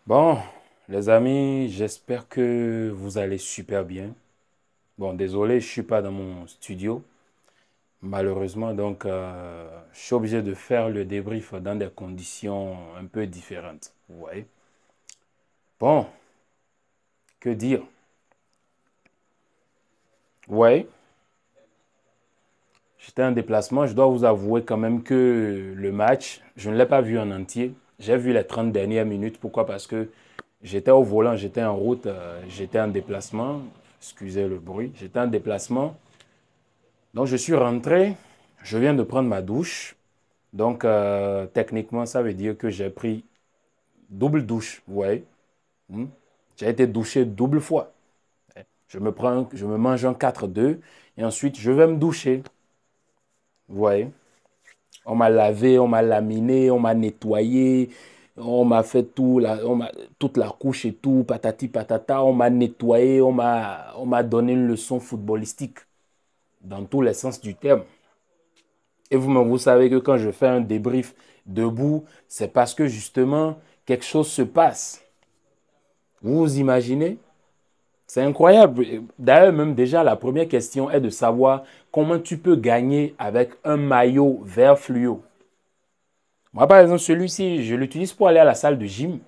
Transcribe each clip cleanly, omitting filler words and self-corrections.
Bon, les amis, j'espère que vous allez super bien. Bon, désolé, je suis pas dans mon studio, malheureusement, donc je suis obligé de faire le débrief dans des conditions un peu différentes. Ouais. Bon, que dire? Ouais, j'étais en déplacement. Je dois vous avouer quand même que le match, je ne l'ai pas vu en entier. J'ai vu les 30 dernières minutes. Pourquoi? Parce que j'étais au volant, j'étais en route, j'étais en déplacement. Excusez le bruit. J'étais en déplacement. Donc, je suis rentré, je viens de prendre ma douche. Donc, techniquement, ça veut dire que j'ai pris double douche. Vous voyez. Hmm. J'ai été douché double fois. Je me mange un 4-2 et ensuite, je vais me doucher. Vous voyez. On m'a lavé, on m'a laminé, on m'a nettoyé, on m'a fait toute la couche et tout, patati patata. On m'a nettoyé, on m'a donné une leçon footballistique dans tous les sens du terme. Et vous-même, vous savez que quand je fais un débrief debout, c'est parce que justement, quelque chose se passe. Vous vous imaginez? C'est incroyable. D'ailleurs, même déjà, la première question est de savoir comment tu peux gagner avec un maillot vert fluo. Moi, par exemple, celui-ci, je l'utilise pour aller à la salle de gym.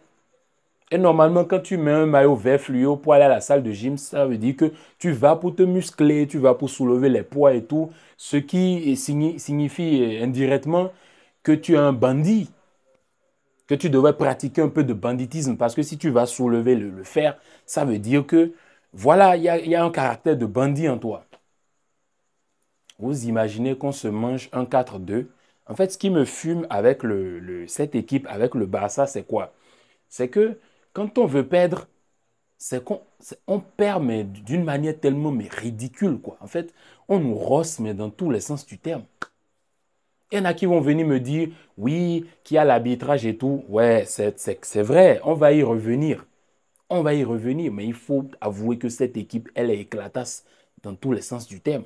Et normalement, quand tu mets un maillot vert fluo pour aller à la salle de gym, ça veut dire que tu vas pour te muscler, tu vas pour soulever les poids et tout, ce qui signifie indirectement que tu es un bandit, que tu devrais pratiquer un peu de banditisme, parce que si tu vas soulever le fer, ça veut dire que, voilà, il y a un caractère de bandit en toi. Vous imaginez qu'on se mange un 4-2. En fait, ce qui me fume avec cette équipe, avec le Barça, c'est quoi? C'est que quand on veut perdre, on perd, mais d'une manière tellement mais ridicule, quoi. En fait, on nous rosse, mais dans tous les sens du terme. Il y en a qui vont venir me dire, oui, qu'il y a l'arbitrage et tout. Ouais, c'est vrai, on va y revenir. On va y revenir, mais il faut avouer que cette équipe, elle est éclatasse dans tous les sens du terme.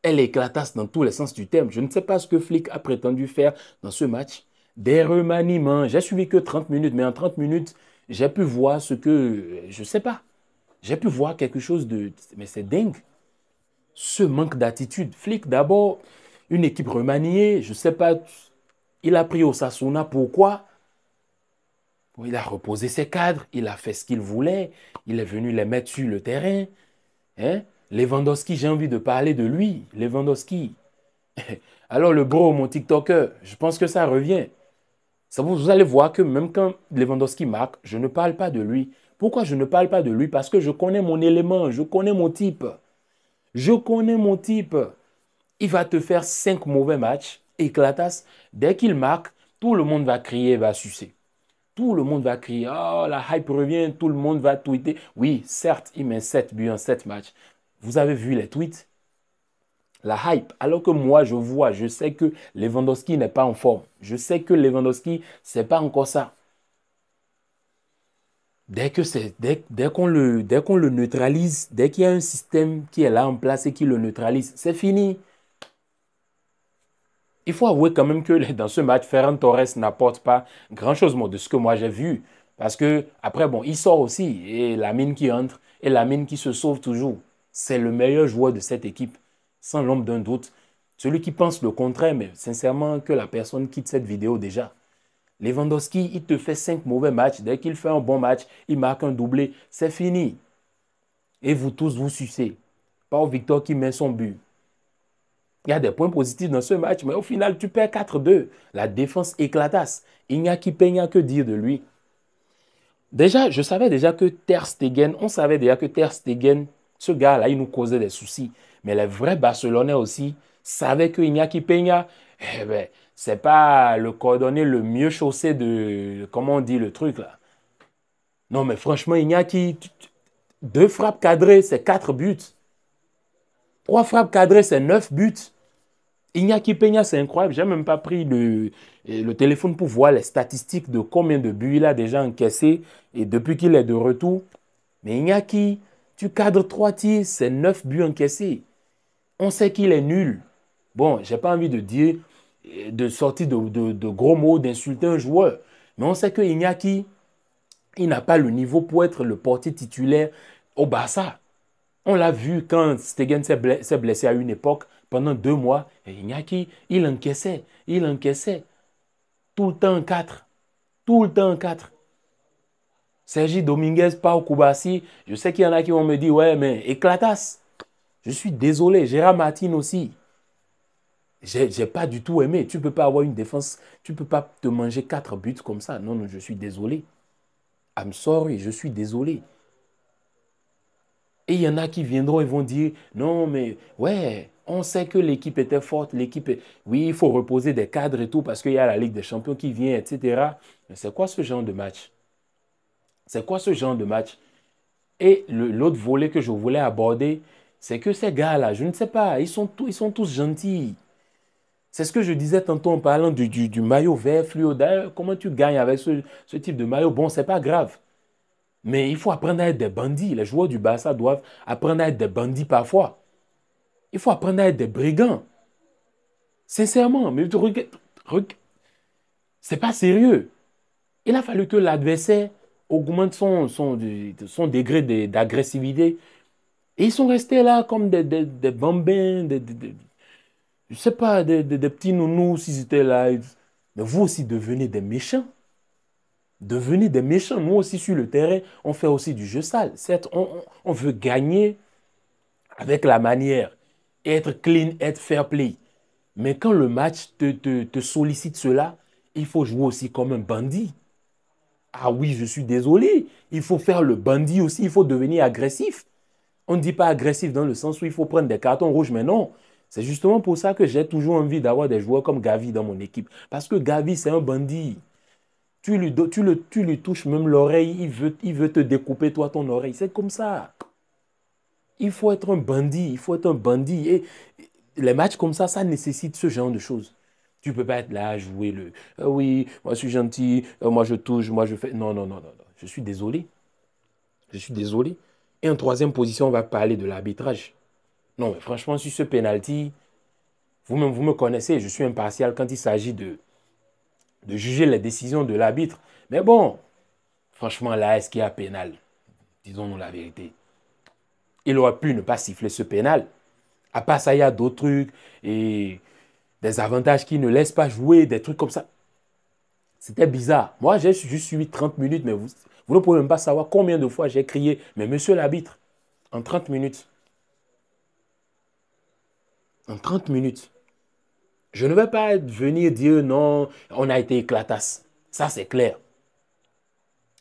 Elle est éclatasse dans tous les sens du terme. Je ne sais pas ce que Flick a prétendu faire dans ce match. Des remaniements. J'ai suivi que 30 minutes, mais en 30 minutes, j'ai pu voir ce que... Je ne sais pas. J'ai pu voir quelque chose de... Mais c'est dingue. Ce manque d'attitude. Flick, d'abord, une équipe remaniée, je ne sais pas, il a pris Osasuna, pourquoi? Bon, il a reposé ses cadres, il a fait ce qu'il voulait, il est venu les mettre sur le terrain. Hein? Lewandowski, j'ai envie de parler de lui. Lewandowski. Alors le bro, mon TikToker, je pense que ça revient. Ça, vous allez voir que même quand Lewandowski marque, je ne parle pas de lui. Pourquoi je ne parle pas de lui? Parce que je connais mon élément, je connais mon type. Je connais mon type. Il va te faire 5 mauvais matchs, éclatasse. Dès qu'il marque, tout le monde va crier, va sucer. Tout le monde va crier, oh, la hype revient, tout le monde va tweeter. Oui, certes, il met 7 buts en 7 matchs. Vous avez vu les tweets? La hype. Alors que moi, je vois, je sais que Lewandowski n'est pas en forme. Je sais que Lewandowski, c'est pas encore ça. Dès qu'on le neutralise, dès qu'il y a un système qui est là en place et qui le neutralise, c'est fini. Il faut avouer quand même que dans ce match, Ferran Torres n'apporte pas grand-chose de ce que moi j'ai vu. Parce que, après, bon, il sort aussi. Et la mine qui entre et la mine qui se sauve toujours. C'est le meilleur joueur de cette équipe, sans l'ombre d'un doute. Celui qui pense le contraire, mais sincèrement, que la personne quitte cette vidéo déjà. Lewandowski, il te fait 5 mauvais matchs. Dès qu'il fait un bon match, il marque un doublé. C'est fini. Et vous tous, vous sucez. Pas au Victor qui met son but. Il y a des points positifs dans ce match, mais au final, tu perds 4-2. La défense éclatasse. Il n'y a qui peine que dire de lui. Déjà, je savais déjà que Ter Stegen, on savait déjà que Ter Stegen, ce gars-là, il nous causait des soucis. Mais les vrais Barcelonais aussi savaient que Iñaki Peña, eh ben, c'est pas le coordonné le mieux chaussé de, comment on dit le truc là. Non, mais franchement, Iñaki, deux frappes cadrées, c'est 4 buts. Trois frappes cadrées, c'est 9 buts. Iñaki Peña, c'est incroyable. J'ai même pas pris le téléphone pour voir les statistiques de combien de buts il a déjà encaissé et depuis qu'il est de retour. Mais Iñaki, tu cadres 3 tirs, c'est 9 buts encaissés. On sait qu'il est nul. Bon, j'ai pas envie de dire, de sortir de gros mots, d'insulter un joueur. Mais on sait que Iñaki, Il n'a pas le niveau pour être le portier titulaire au Barça. On l'a vu quand Stegen s'est blessé à une époque, pendant 2 mois, et Iñaki, il encaissait. Il encaissait. Tout le temps 4. Tout le temps 4. Sergi Dominguez, Pau Koubassi, je sais qu'il y en a qui vont me dire, ouais, mais éclatasse. Je suis désolé. Gérard Martin aussi. J'ai pas du tout aimé. Tu ne peux pas avoir une défense, tu ne peux pas te manger 4 buts comme ça. Non, non, je suis désolé. I'm sorry, je suis désolé. Et il y en a qui viendront et vont dire, non, mais ouais, on sait que l'équipe était forte, oui, il faut reposer des cadres et tout parce qu'il y a la Ligue des Champions qui vient, etc. Mais c'est quoi ce genre de match? C'est quoi ce genre de match? Et l'autre volet que je voulais aborder, c'est que ces gars-là, je ne sais pas, ils sont tous gentils. C'est ce que je disais tantôt en parlant du maillot vert fluo. D'ailleurs, comment tu gagnes avec ce type de maillot? Bon, c'est pas grave. Mais il faut apprendre à être des bandits. Les joueurs du Barça doivent apprendre à être des bandits parfois. Il faut apprendre à être des brigands. Sincèrement, mais c'est pas sérieux. Il a fallu que l'adversaire augmente son degré d'agressivité. Et ils sont restés là comme des bambins, je sais pas, des petits nounous s'ils étaient là. Mais vous aussi devenez des méchants. Devenez des méchants. Nous aussi sur le terrain, on fait aussi du jeu sale. Certes, on veut gagner avec la manière, être clean, être fair play. Mais quand le match te sollicite cela, il faut jouer aussi comme un bandit. Ah oui, je suis désolé. Il faut faire le bandit aussi, il faut devenir agressif. On ne dit pas agressif dans le sens où il faut prendre des cartons rouges, mais non. C'est justement pour ça que j'ai toujours envie d'avoir des joueurs comme Gavi dans mon équipe. Parce que Gavi, c'est un bandit. Tu lui touches même l'oreille, il veut te découper toi ton oreille. C'est comme ça. Il faut être un bandit, il faut être un bandit. Et les matchs comme ça nécessite ce genre de choses. Tu ne peux pas être là à jouer le oui, moi je suis gentil, moi je touche, moi je fais. Non, non, non, non, non. Je suis désolé. Je suis désolé. Et en troisième position, on va parler de l'arbitrage. Non, mais franchement, sur ce penalty, vous-même, vous me connaissez, je suis impartial quand il s'agit de juger les décisions de l'arbitre. Mais bon, franchement, là, est-ce qu'il y a pénal? Disons-nous la vérité. Il aurait pu ne pas siffler ce pénal. À part ça, il y a d'autres trucs et des avantages qui ne laissent pas jouer, des trucs comme ça. C'était bizarre. Moi, j'ai juste suivi 30 minutes, mais vous ne pouvez même pas savoir combien de fois j'ai crié, mais monsieur l'arbitre, en 30 minutes. En 30 minutes. Je ne vais pas venir dire non, on a été éclatasse. Ça, c'est clair.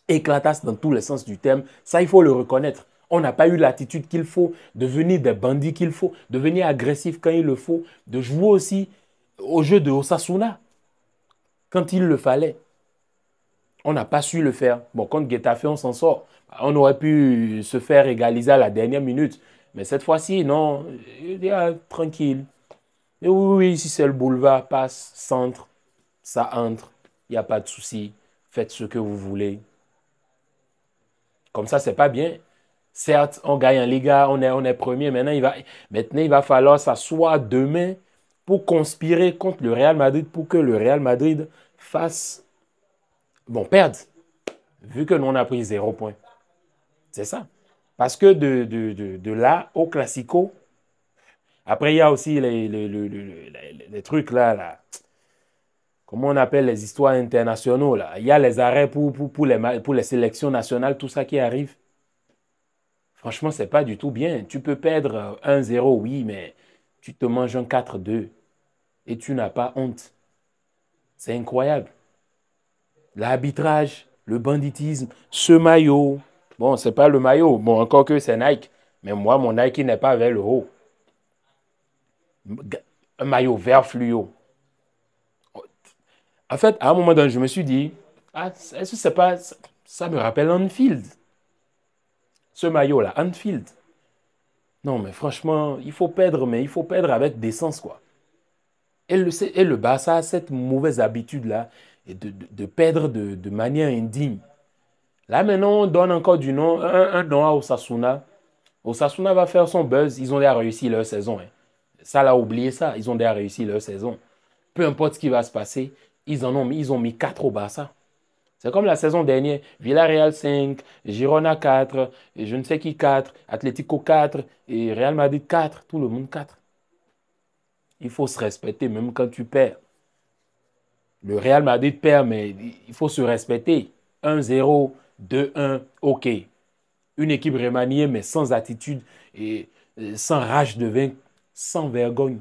Éclatasse dans tous les sens du terme. Ça, il faut le reconnaître. On n'a pas eu l'attitude qu'il faut, devenir des bandits qu'il faut, devenir agressif quand il le faut, de jouer aussi au jeu de Osasuna quand il le fallait. On n'a pas su le faire. Bon, contre Getafe, on s'en sort. On aurait pu se faire égaliser à la dernière minute. Mais cette fois-ci, non. Tranquille. Et oui, oui, si c'est le boulevard, passe, centre, ça entre. Il n'y a pas de souci. Faites ce que vous voulez. Comme ça, c'est pas bien. Certes, on gagne en Liga, on est premier. Maintenant, il va falloir s'asseoir demain pour conspirer contre le Real Madrid pour que le Real Madrid fasse, bon, perde, vu que nous, on a pris 0 point. C'est ça. Parce que de là au Classico, après, il y a aussi les trucs là. Comment on appelle les histoires internationaux là. Il y a les arrêts pour les sélections nationales, tout ça qui arrive. Franchement, c'est pas du tout bien. Tu peux perdre 1-0, oui, mais tu te manges un 4-2 et tu n'as pas honte. C'est incroyable. L'arbitrage, le banditisme, ce maillot. Bon, c'est pas le maillot. Bon, encore que c'est Nike. Mais moi, mon Nike n'est pas vers le haut. Un maillot vert fluo. En fait, à un moment donné, je me suis dit, ah, est-ce que c'est pas. Ça me rappelle Anfield. Ce maillot-là, Anfield. Non, mais franchement, il faut perdre, mais il faut perdre avec décence, quoi. Et le Barça a cette mauvaise habitude-là de perdre de manière indigne. Là, maintenant, on donne encore un nom à Osasuna. Osasuna va faire son buzz. Ils ont déjà réussi leur saison. Hein. Ça, l'a oublié ça. Ils ont déjà réussi leur saison. Peu importe ce qui va se passer, ils ont mis 4 au Barça. C'est comme la saison dernière. Villarreal 5, Girona 4, et je ne sais qui 4, Atlético 4, et Real Madrid 4, tout le monde 4. Il faut se respecter même quand tu perds. Le Real Madrid perd, mais il faut se respecter. 1-0, 2-1, ok. Une équipe remaniée, mais sans attitude et sans rage de vaincre, sans vergogne.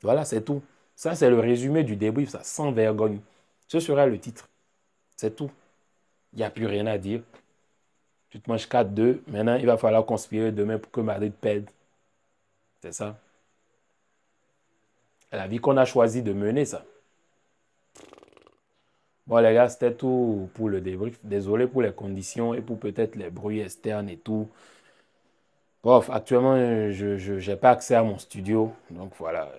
Voilà, c'est tout. Ça, c'est le résumé du débrief, ça, sans vergogne. Ce sera le titre. C'est tout. Il n'y a plus rien à dire. Tu te manges 4-2. Maintenant, il va falloir conspirer demain pour que Madrid perde. C'est ça. C'est la vie qu'on a choisi de mener, ça. Bon, les gars, c'était tout pour le débrief. Désolé pour les conditions et pour peut-être les bruits externes et tout. Bref, actuellement, je n'ai pas accès à mon studio. Donc voilà,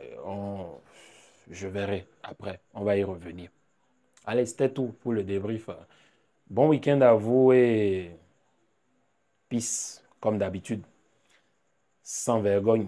je verrai après. On va y revenir. Allez, c'était tout pour le débrief. Bon week-end à vous et peace, comme d'habitude. Sans vergogne.